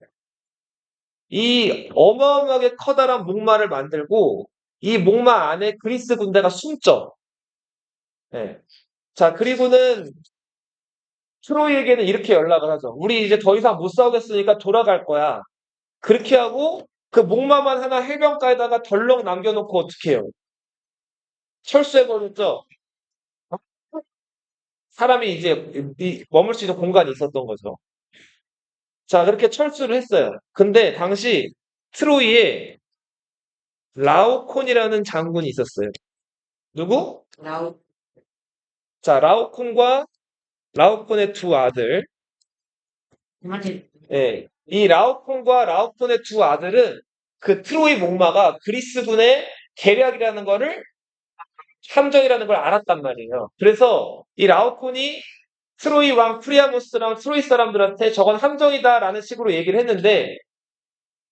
이 어마어마하게 커다란 목마를 만들고 이 목마 안에 그리스 군대가 숨죠. 예. 자, 그리고는 트로이에게는 이렇게 연락을 하죠. 우리 이제 더 이상 못 싸우겠으니까 돌아갈 거야. 그렇게 하고 그 목마만 하나 해변가에다가 덜렁 남겨놓고 어떻게 해요? 철수해버렸죠. 사람이 이제 머물 수 있는 공간이 있었던 거죠. 자, 그렇게 철수를 했어요. 근데 당시 트로이에 라오콘이라는 장군이 있었어요. 누구? 라우. 자, 라오콘과 라오콘의 두 아들. 맞지? 예. 이 라오콘과 라오콘의 두 아들은 그 트로이 목마가 그리스군의 계략이라는 거를 함정이라는 걸 알았단 말이에요. 그래서 이 라오콘이 트로이 왕 프리아모스랑 트로이 사람들한테 저건 함정이다라는 식으로 얘기를 했는데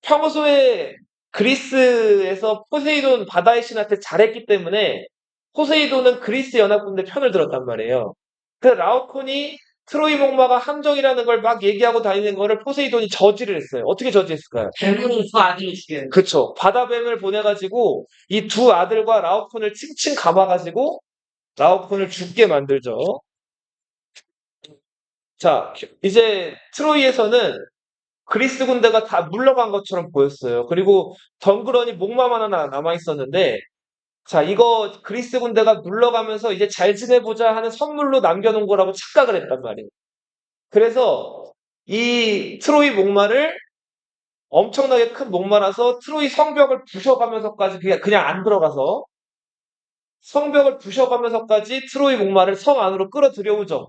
평소에 그리스에서 포세이돈 바다의 신한테 잘했기 때문에 포세이돈은 그리스 연합군대 편을 들었단 말이에요. 그래서 라오콘이 트로이 목마가 함정이라는 걸 막 얘기하고 다니는 거를 포세이돈이 저지를 했어요. 어떻게 저지했을까요? 결국은 그 아들을 죽여요. 그쵸. 바다뱀을 보내가지고 이 두 아들과 라오콘을 칭칭 감아가지고 라오콘을 죽게 만들죠. 자, 이제 트로이에서는 그리스 군대가 다 물러간 것처럼 보였어요. 그리고 덩그러니 목마만 하나 남아 있었는데, 자, 이거 그리스 군대가 물러가면서 이제 잘 지내보자 하는 선물로 남겨놓은 거라고 착각을 했단 말이에요. 그래서 이 트로이 목마를 엄청나게 큰 목마라서 트로이 성벽을 부셔가면서까지 그냥 안 들어가서 성벽을 부셔가면서까지 트로이 목마를 성 안으로 끌어들여오죠.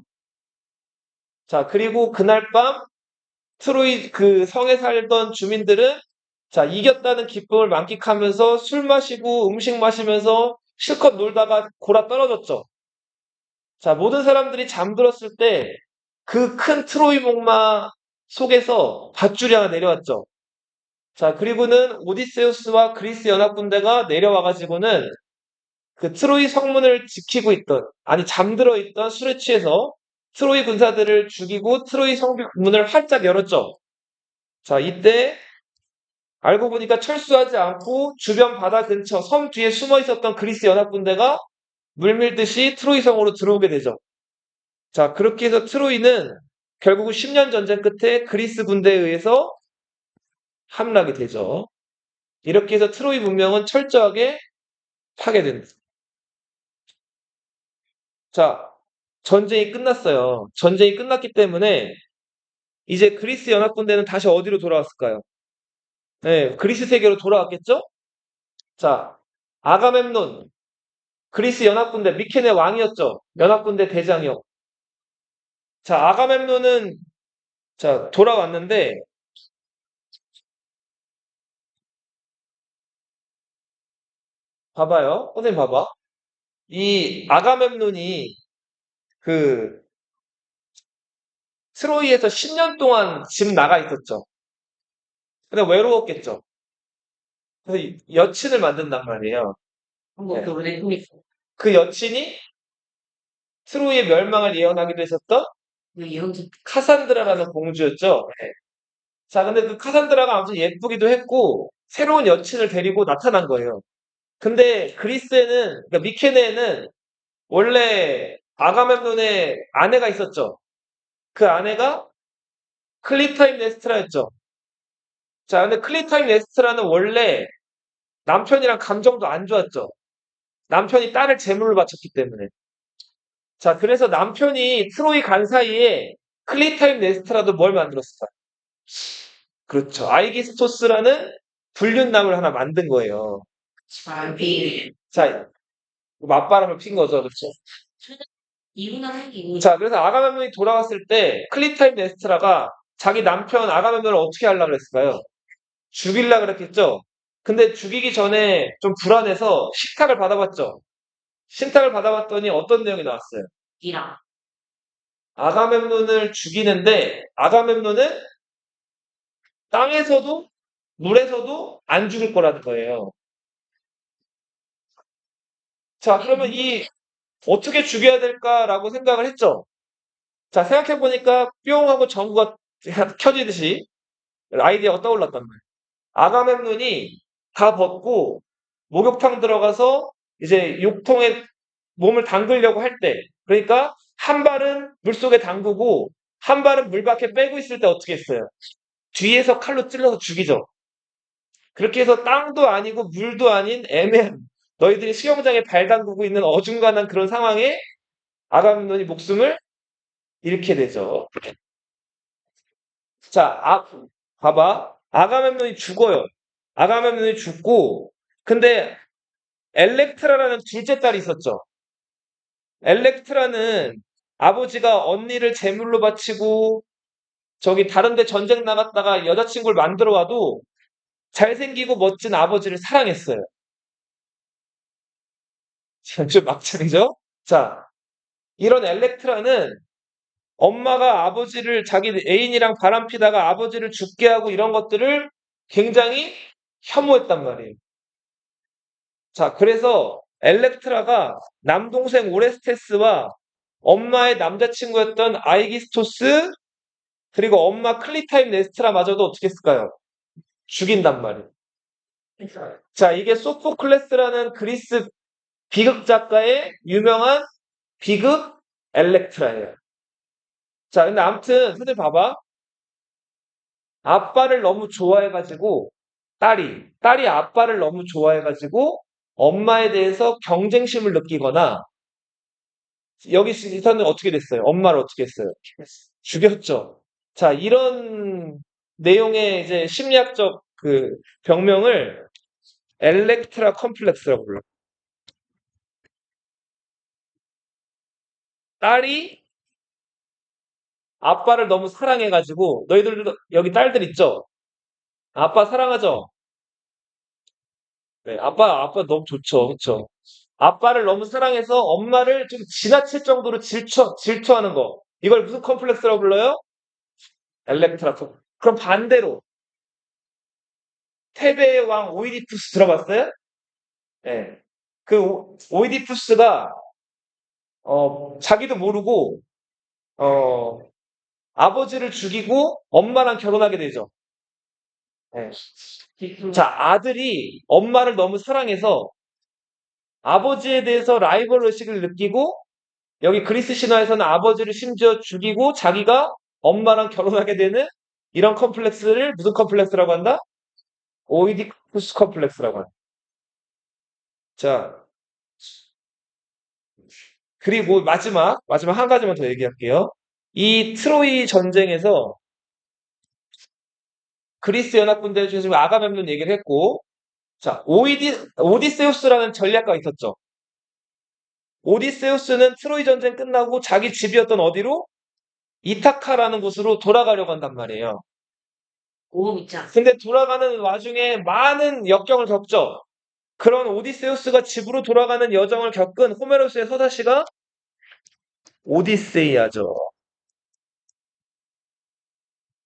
자, 그리고 그날 밤 트로이 그 성에 살던 주민들은 자, 이겼다는 기쁨을 만끽하면서 술 마시고 음식 마시면서 실컷 놀다가 골아 떨어졌죠. 자, 모든 사람들이 잠들었을 때 그 큰 트로이 목마 속에서 밧줄이 하나 내려왔죠. 자, 그리고는 오디세우스와 그리스 연합군대가 내려와가지고는 그 트로이 성문을 지키고 있던, 아니, 잠들어 있던 술에 취해서 트로이 군사들을 죽이고 트로이 성문을 활짝 열었죠. 자, 이때 알고 보니까 철수하지 않고 주변 바다 근처 섬 뒤에 숨어 있었던 그리스 연합군대가 물밀듯이 트로이 성으로 들어오게 되죠. 자, 그렇게 해서 트로이는 결국은 10년 전쟁 끝에 그리스 군대에 의해서 함락이 되죠. 이렇게 해서 트로이 문명은 철저하게 파괴됩니다. 자, 전쟁이 끝났어요. 전쟁이 끝났기 때문에 이제 그리스 연합군대는 다시 어디로 돌아왔을까요? 네, 그리스 세계로 돌아왔겠죠? 자, 아가멤논, 그리스 연합군대, 미케네 왕이었죠. 연합군대 대장이요. 자, 아가멤논은 자, 돌아왔는데 봐봐요. 선생님 봐봐. 이 아가멤논이 그 트로이에서 10년 동안 집 나가 있었죠. 근데 외로웠겠죠. 그래서 여친을 만든단 말이에요. 한국 네. 그분의 힘이 있어. 그 여친이 트로이의 멸망을 예언하기도 했었던 연주. 카산드라라는 공주였죠. 네. 자, 근데 그 카산드라가 아무튼 예쁘기도 했고 새로운 여친을 데리고 나타난 거예요. 근데 그리스에는 그러니까 미케네에는 원래 아가멤논의 아내가 있었죠. 그 아내가 클리타임 네스트라였죠. 자, 근데 클리타임 네스트라는 원래 남편이랑 감정도 안 좋았죠. 남편이 딸을 제물로 바쳤기 때문에. 자, 그래서 남편이 트로이 간 사이에 클리타임 네스트라도 뭘 만들었을까? 그렇죠. 아이기스토스라는 불륜남을 하나 만든 거예요. 말비. 자, 맞바람을 핀 거죠. 그렇죠? 이분한 자, 그래서 아가멤논이 돌아왔을 때 클리타임네스트라가 자기 남편 아가멤논을 어떻게 하려고 그랬을까요? 죽이려고 그랬겠죠? 근데 죽이기 전에 좀 불안해서 식탁을 받아봤죠? 식탁을 받아봤더니 어떤 내용이 나왔어요? 이랑 아가멤논을 죽이는데 아가멤논은 땅에서도 물에서도 안 죽을 거라는 거예요. 자, 그러면 이 어떻게 죽여야 될까라고 생각을 했죠? 자, 생각해보니까 뿅 하고 전구가 켜지듯이 아이디어가 떠올랐단 말이에요. 아가멤논이 다 벗고 목욕탕 들어가서 이제 욕통에 몸을 담그려고 할 때, 그러니까 한 발은 물속에 담그고 한 발은 물 밖에 빼고 있을 때 어떻게 했어요? 뒤에서 칼로 찔러서 죽이죠. 그렇게 해서 땅도 아니고 물도 아닌 애매한 너희들이 수영장에 발 담그고 있는 어중간한 그런 상황에 아가멤논이 목숨을 잃게 되죠. 자, 봐봐. 아가멤논이 죽어요. 아가멤논이 죽고, 근데 엘렉트라라는 둘째 딸이 있었죠. 엘렉트라는 아버지가 언니를 제물로 바치고 저기 다른데 전쟁 나갔다가 여자친구를 만들어 와도 잘생기고 멋진 아버지를 사랑했어요. 좀 막장이죠? 자, 이런 엘렉트라는 엄마가 아버지를 자기 애인이랑 바람피다가 아버지를 죽게 하고 이런 것들을 굉장히 혐오했단 말이에요. 자, 그래서 엘렉트라가 남동생 오레스테스와 엄마의 남자친구였던 아이기스토스 그리고 엄마 클리타임 네스트라마저도 어떻게 했을까요? 죽인단 말이에요. 자, 이게 소포클레스라는 그리스 비극 작가의 유명한 비극 엘렉트라예요. 자, 근데 아무튼 선생님 봐봐. 아빠를 너무 좋아해가지고 딸이 아빠를 너무 좋아해가지고 엄마에 대해서 경쟁심을 느끼거나 여기서는 어떻게 됐어요? 엄마를 어떻게 했어요? 죽였죠. 자, 이런 내용의 이제 심리학적 그 병명을 엘렉트라 컴플렉스라고 불러요. 딸이 아빠를 너무 사랑해가지고 너희들도 여기 딸들 있죠? 아빠 사랑하죠? 네, 아빠 너무 좋죠, 그렇죠? 아빠를 너무 사랑해서 엄마를 좀 지나칠 정도로 질투하는 거. 이걸 무슨 컴플렉스라고 불러요? 엘렉트라 컴플렉스. 그럼 반대로 테베의 왕 오이디푸스 들어봤어요? 네. 그 오이디푸스가 자기도 모르고 어, 아버지를 죽이고 엄마랑 결혼하게 되죠. 네. 자, 아들이 엄마를 너무 사랑해서 아버지에 대해서 라이벌 의식을 느끼고 여기 그리스 신화에서는 아버지를 심지어 죽이고 자기가 엄마랑 결혼하게 되는 이런 컴플렉스를 무슨 컴플렉스라고 한다? 오이디푸스 컴플렉스라고 한다. 자, 그리고 마지막 한 가지만 더 얘기할게요. 이 트로이 전쟁에서 그리스 연합군대 중에서 아가멤논 얘기를 했고, 자, 오디세우스라는 전략가가 있었죠. 오디세우스는 트로이 전쟁 끝나고 자기 집이었던 어디로? 이타카라는 곳으로 돌아가려고 한단 말이에요. 오음 있잖아. 근데 돌아가는 와중에 많은 역경을 겪죠. 그런 오디세우스가 집으로 돌아가는 여정을 겪은 호메로스의 서사시가 오디세이아죠.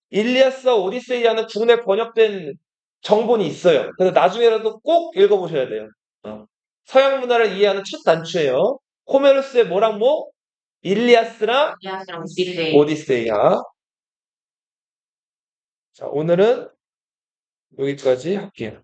일리아스와 오디세이아는 국내 번역된 정본이 있어요. 그래서 나중에라도 꼭 읽어보셔야 돼요. 서양 문화를 이해하는 첫 단추예요. 호메로스의 뭐랑 뭐? 일리아스랑 야스랑 비슷해. 오디세이아. 자, 오늘은 여기까지 할게요.